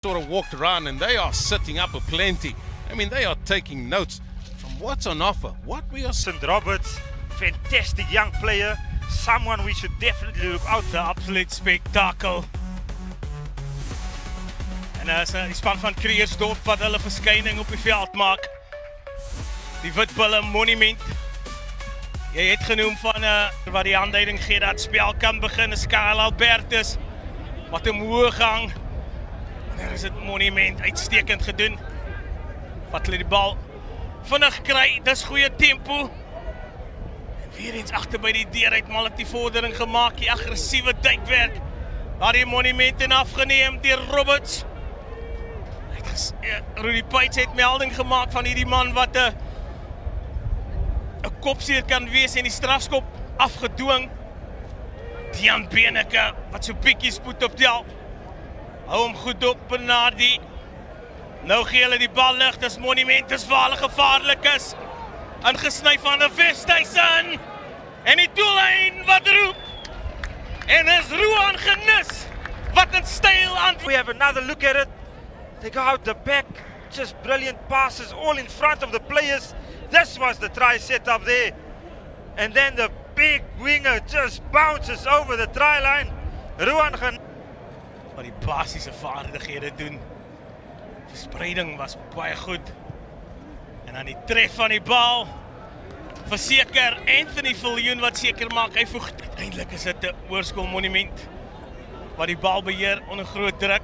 sort of walked around and they are sitting up aplenty. I mean, they are taking notes from what's on offer, what we are seeing. St. Roberts, fantastic young player, someone we should definitely look out for. Absoluut spektakel. En die span van Kreersdorp wat hulle verskyning op die veld maak. Die Witbulle Monument. Jy het genoem van wat die aanduiding gee dat spel kan begin. Kyle Albertus wat omhoog hang. En daar is het Monument uitstekend gedoen. Wat hulle die bal vinnig kry, dis goeie tempo. En weer eens agter by die deur uit Malik die vordering gemaak, die aggressiewe duikwerk. Daar die Monument in afgeneem deur Roberts. Rudy Peits het melding gemaak van hierdie man wat 'n kopseer kan wees en die strafskop afgedwing. Dian Beneke wat so bietjie spoed optel. Hou hom goed op Bernardi. Nou gee hulle die bal lig, dis Monument, dis waar hulle gevaarlik is. Ingesny van die Westhuizen. En die doellyn wat roep. En is Roan Genis wat in styl aan. We have another look at it. They go out the back, just brilliant passes all in front of the players. This was the try set up there. And then the big winger just bounces over the try line. Roan Genis. Wat die basiese vaardighede doen. Verspreiding was baie goed. En dan die tref van die bal. Verseker Anthony Viljoen wat seker maak hy voeg. Uiteindelik is dit 'n Hoërskool Monument wat die bal beheer onder groot druk.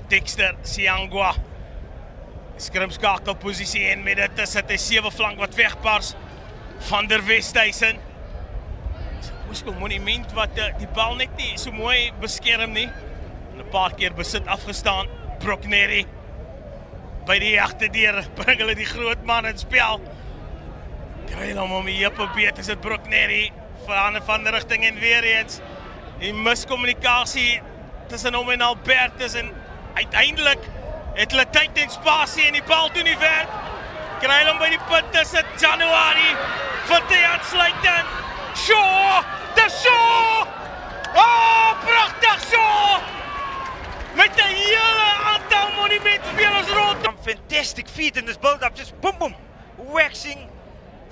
Dexter Siangwa. Skrimskakelposisie en met dit is dit 'n 7 flank wat wegpars van der Westhuizen. Hoërskool Monument wat die bal net nie so mooi beskerm nie. En 'n paar keer besit afgestaan. Brockneri by die agterdeur bring hulle die groot man in spel. Kry hom om die heupe beet, is dit Brockneri verander van rigting en weer eens die miskommunikasie tussen hom en Albertus en uiteindelik het hulle tyd en spasie en die bal doen nie werk. Kry hom by die punt tussen January vir die aansluiting. Shaw! Dis Shaw! Oh, pragtig Shaw! Met 'n hele aantal Monumentspelers rond. Fantastic feet in this build-up, just boom boom, waxing,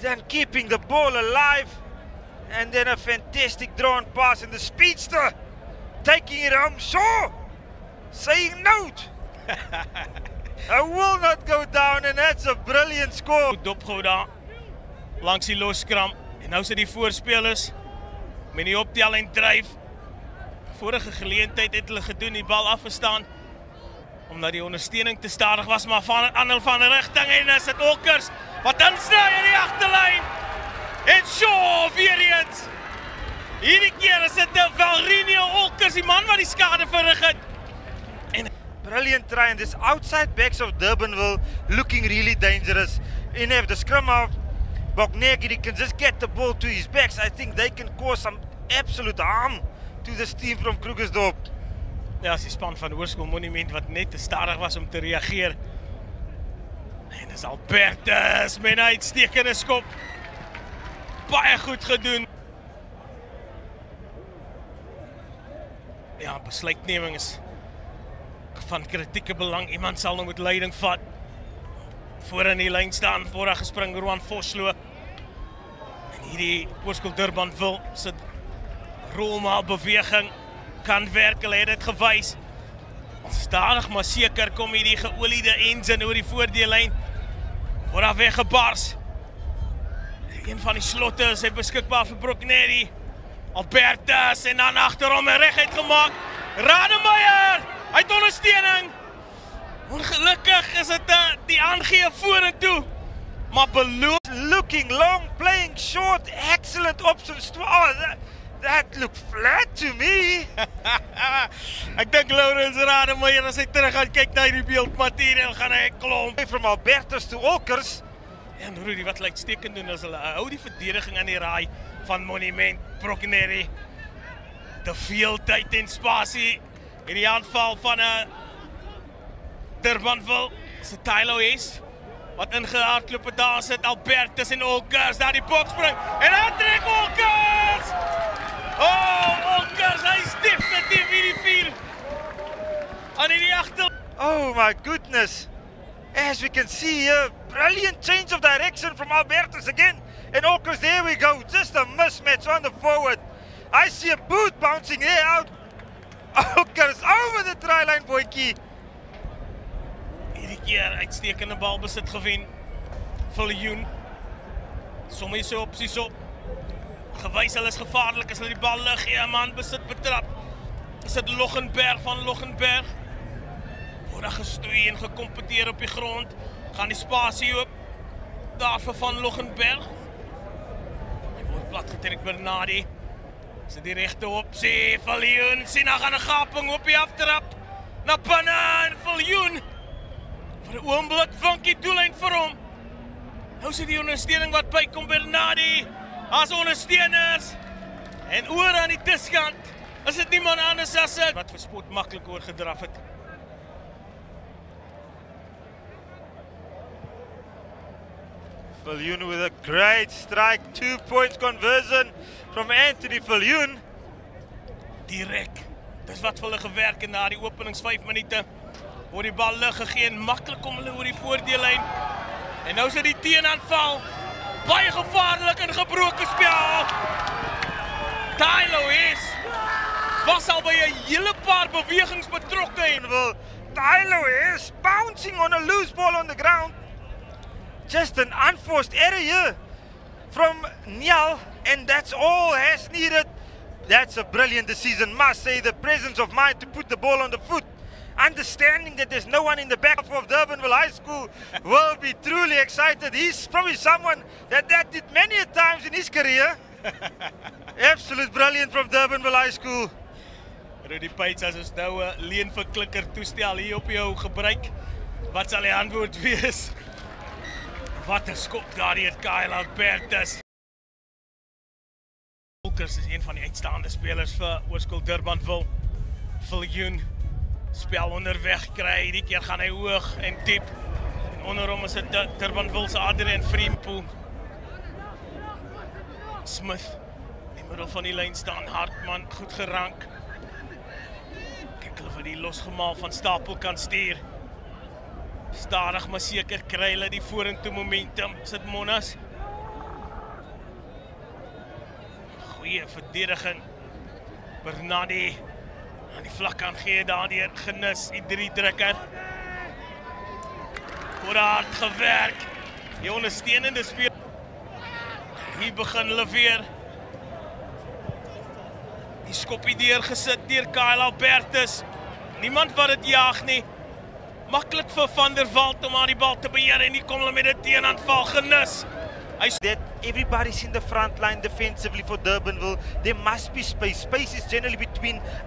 then keeping the ball alive, and then a fantastic drawn pass in the speedster, taking it home. Shaw saying note. I will not go down, and that's a brilliant score. Goed opgehou daar langs die loskram en nou sit die voorspelers met die optel en dryf. Vorige geleentheid het hulle gedoen, die bal afgestaan omdat die ondersteuning te stadig was, maar van die rigting en is dit Olkers wat insny in die agterlyn. En Shaw weer eens. Hierdie keer is dit Valrinho Olkers, die man wat die skade verrig het. En brilliant try, and this outside backs of Durbanville looking really dangerous. And if the scrum of Boknegi can just get the ball to his backs, I think they can cause some absolute harm to this team from Krugersdorp. Ja, as die span van Hoërskool Monument wat net te stadig was om te reageer. En dis Albertus met 'n uitstekende skop. Baie goed gedoen. Ja, besluitneming is van kritieke belang. Iemand sal nou met leiding vat. Voor in die lyn staan, vooraf gespring Roan Vosloo. En hierdie Hoërskool Durbanville se rolmaal beweging kan werk, hulle het dit gewys. Stadig maar seker kom hierdie geoliede engine oor die voordeellyn. Word daar weggebars. Een van die slotte is hy beskikbaar vir Brockneri. Albertus en dan agterom en reguit gemaak. Rademeier, hy het ondersteuning. Ongelukkig is dit die aangee vorentoe. Maar beloof. Looking long, playing short, excellent options. Oh, that looked flat to me. Ek dink Laurens Rademeier as hy terug gaan kyk na die beeldmateriaal gaan hy klomp. From Albertus to Olkers. En Rudy wat uitstekend doen as hulle hou die verdediging aan die raai van Monument. Brockneri. Te veel tyd en spasie in die aanval van Durbanville. Is dit Tylo Hess wat ingehardloop het, daar sit Albertus en Olkers, daar die boks spring en dan trek Olkers! Oh, Olkers, hy is definitief hierdie 4 Oh my goodness. As we can see here, brilliant change of direction from Albertus again. And Ockers, there we go. Just a mismatch on the forward. I see a boot bouncing there out. Ockers over the try line, boytjie. Hierdie keer uitstekende balbesit gewen. Viljoen. Sommige so opsies op. Gewys hulle is gevaarlik as hulle die bal lig. Ja man, besit betrap. Is dit Loggenberg van Loggenberg. Word daar gestoei en gekompeteer op die grond. Gaan die spasie oop. Daar vir van Loggenberg. Hy word plat getrek Bernardi. Is dit die regte opsie? Viljoen sien daar gaan 'n gaping op die aftrap. Na binne en Viljoen. Vir 'n oomblik vink die doellyn vir hom. Nou sit die ondersteuning wat bykom Bernardi. As ondersteuners. En oor aan die diskant. Is dit niemand anders as dit wat vir spot maklik oorgedraf het. Viljoen with a great strike, 2 points conversion from Anthony Viljoen. Direk. Dis wat vir hulle gewerk na die openings 5 minute. Word die bal lig gegee en maklik om hulle oor die voordeellyn. En nou is dit die teenaanval. Baie gevaarlik en gebroke spel. Tylo was al by 'n hele paar bewegings betrokke en Tylo is bouncing on a loose ball on the ground. Just an unforced error here from Niall, and that's all has needed. That's a brilliant decision, must say, the presence of mind to put the ball on the foot. Understanding that there's no one in the back of Durbanville High School will be truly excited. He's probably someone that did many a times in his career. Absolute brilliant from Durbanville High School. Rudy Pates, as ons nou 'n leen vir klikker toestel hier op jou gebruik. Wat sal die antwoord wees? Wat 'n skop daar deur Kyle Albertus. Ockers is een van die uitstaande spelers vir Hoërskool Durbanville. Viljoen spel onderweg kry, die keer gaan hy hoog en diep. En onder hom is dit Durbanville se Adrian Vriempel. Smith in die middel van die lyn staan, Hartman goed gerank. Kyk hulle vir die losgemaal van Stapel kan stuur. Stadig maar seker kry hulle die vorentoe momentum. Sit Monas. Goeie verdediging. Bernardi aan die vlak aan gee daardeur Genus, die 3-drukker. Word hard gewerk. Die ondersteunende speel. Hier begin hulle weer. Die skoppie deurgesit deur Kyle Albertus. Niemand wat dit jaag nie. Maklik vir Van der Walt om aan die bal te beheer en hier kom hulle met 'n teenaanval Genus. That everybody's in the front line defensively for Durbanville. There must be space. Space is generally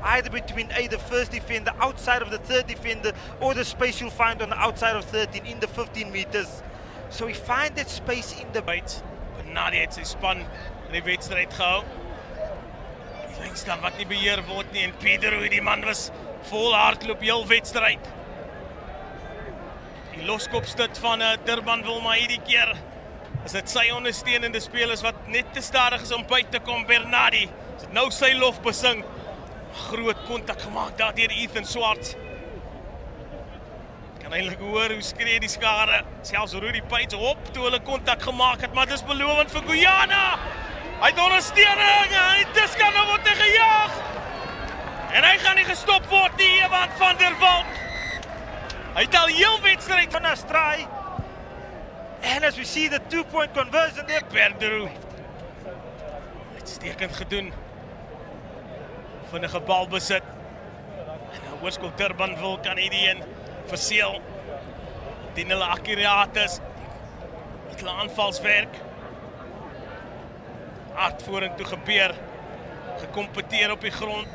either between the first defender, outside of the third defender, or the space you'll find on the outside of 13 in the 15 meters. So we find that space in the byt. Bernardi het sy span in die wedstryd gehou. Die lyn staan wat nie beheer word nie en Pedro, die man was vol hardloop heel wedstryd. Die loskopstit van Durbanville, maar hierdie keer is dit sy ondersteunende spelers wat net te stadig is om by te kom. Bernardi is dit nou sy lof besing. Groot kontak gemaak daar deur Ethan Swarts. Kan eintlik hoor hoe skree die skare. Selfs Rudy Pates op toe hulle kontak gemaak het, maar dis belovend vir Guyana. Hy het ondersteuning en die diskant word gejaag. En hy gaan nie gestop word nie, Evan van der Walt. Hy het al heel wedstryd van Astray. And as we see the 2-point conversion there, Pedro. Uitstekend gedoen. Vinnige bal besit. En nou Hoërskool Durbanville kan hierdie een verseel. Dien hulle akkuraat is. Met hulle aanvalswerk. Hard vorentoe gebeur. Gekompeteer op die grond.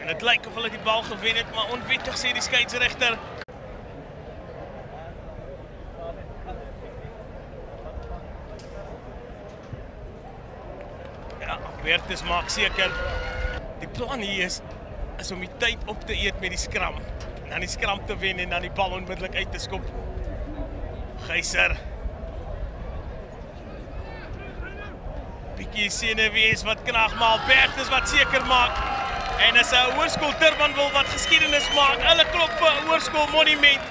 En dit lyk of hulle die bal gewen het, maar onwettig sê die skeieregter. Albertus maak seker, die plan hier is om die tyd op te eet met die skram. En dan die skram te wen en dan die bal onmiddellik uit te skop. Geyser. Bietjie senuwees wat knag, maar Albertus wat seker maak. En is 'n Hoërskool Durbanville wat geskiedenis maak. Hulle klop vir Hoërskool Monument.